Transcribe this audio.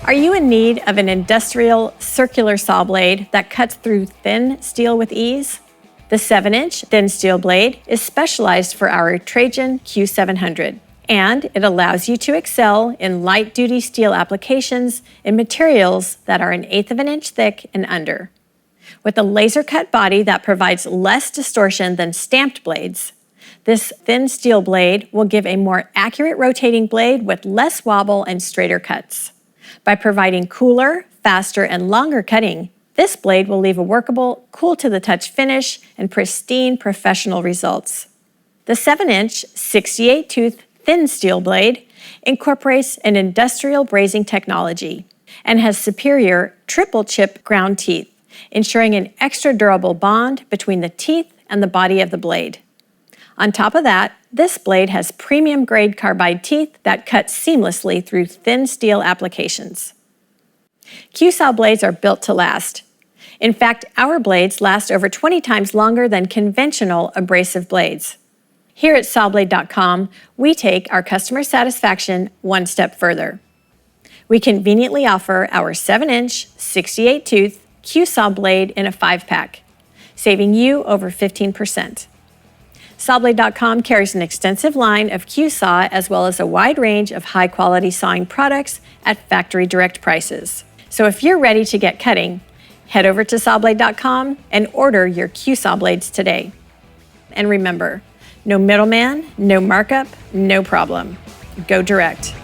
Are you in need of an industrial circular saw blade that cuts through thin steel with ease? The 7-inch thin steel blade is specialized for our Trajan Q700, and it allows you to excel in light-duty steel applications in materials that are 1/8 of an inch thick and under. With a laser-cut body that provides less distortion than stamped blades, this thin steel blade will give a more accurate rotating blade with less wobble and straighter cuts. By providing cooler, faster, and longer cutting, this blade will leave a workable, cool-to-the-touch finish and pristine professional results. The 7-inch, 68-tooth thin steel blade incorporates an industrial brazing technology and has superior triple-chip ground teeth, ensuring an extra durable bond between the teeth and the body of the blade. On top of that, this blade has premium-grade carbide teeth that cut seamlessly through thin steel applications. QSaw blades are built to last. In fact, our blades last over 20 times longer than conventional abrasive blades. Here at Sawblade.com, we take our customer satisfaction one step further. We conveniently offer our 7-inch, 68-tooth QSaw blade in a 5-pack, saving you over 15%. Sawblade.com carries an extensive line of QSaw as well as a wide range of high-quality sawing products at factory direct prices. So if you're ready to get cutting, head over to Sawblade.com and order your QSaw blades today. And remember, no middleman, no markup, no problem. Go direct.